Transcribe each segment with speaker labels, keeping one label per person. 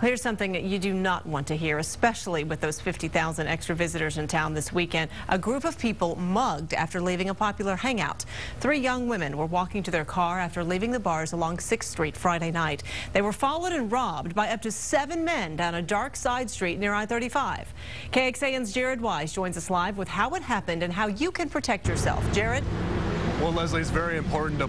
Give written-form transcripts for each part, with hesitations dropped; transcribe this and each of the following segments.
Speaker 1: Here's something you do not want to hear, especially with those 50,000 extra visitors in town this weekend. A group of people mugged after leaving a popular hangout. 3 young women were walking to their car after leaving the bars along 6th Street Friday night. They were followed and robbed by up to 7 men down a dark side street near I-35. KXAN's Jared Wise joins us live with how it happened and how you can protect yourself. Jared?
Speaker 2: Well, Leslie, it's very important to,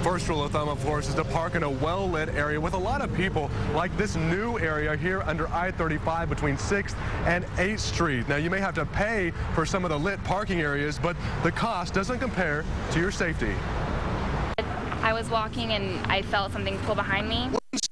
Speaker 2: first rule of thumb, of course, is to park in a well-lit area with a lot of people, like this new area here under I-35 between 6th and 8th Street. Now, you may have to pay for some of the lit parking areas, but the cost doesn't compare to your safety.
Speaker 3: I was walking and I felt something pull behind me.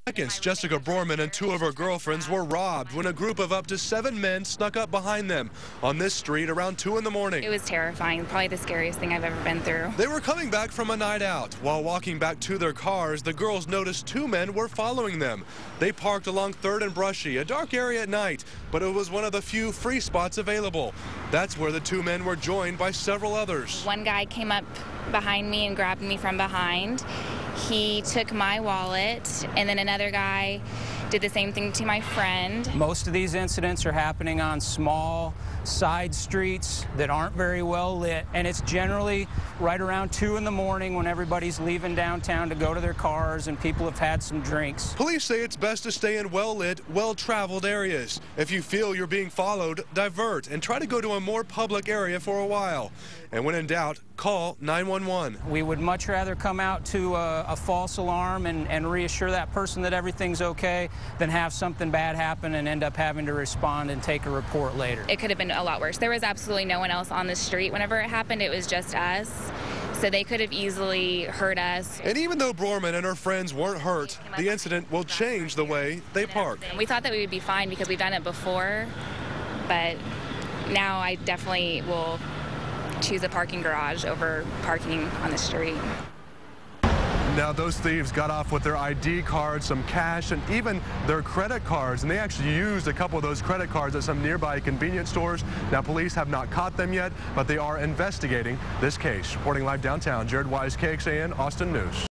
Speaker 2: Seconds, Jessica Borman and 2 of her girlfriends were robbed when a group of up to 7 men snuck up behind them on this street around 2 in the morning.
Speaker 3: It was terrifying, probably the scariest thing I've ever been through.
Speaker 2: They were coming back from a night out. While walking back to their cars, the girls noticed 2 men were following them. They parked along 3rd and Brushy, a dark area at night, but it was one of the few free spots available. That's where the 2 men were joined by several others.
Speaker 3: One guy came up behind me and grabbed me from behind. He took my wallet, and then another guy did the same thing to my friend.
Speaker 4: Most of these incidents are happening on small side streets that aren't very well lit, and it's generally right around 2 in the morning when everybody's leaving downtown to go to their cars and people have had some drinks.
Speaker 2: Police say it's best to stay in well-lit, well-traveled areas. If you feel you're being followed, divert and try to go to a more public area for a while. And when in doubt, call 911.
Speaker 4: We would much rather come out to a false alarm and reassure that person that everything's okay than have something bad happen and end up having to respond and take a report later.
Speaker 3: It could have been a lot worse. There was absolutely no one else on the street whenever it happened. It was just us. So they could have easily hurt us.
Speaker 2: And even though Borman and her friends weren't hurt, the incident will change the way they park.
Speaker 3: We thought that we would be fine because we've done it before, but now I definitely will choose a parking garage over parking on the street.
Speaker 2: Now, those thieves got off with their ID cards, some cash, and even their credit cards. And they actually used a couple of those credit cards at some nearby convenience stores. Now, police have not caught them yet, but they are investigating this case. Reporting live downtown, Jared Wise, KXAN, Austin News.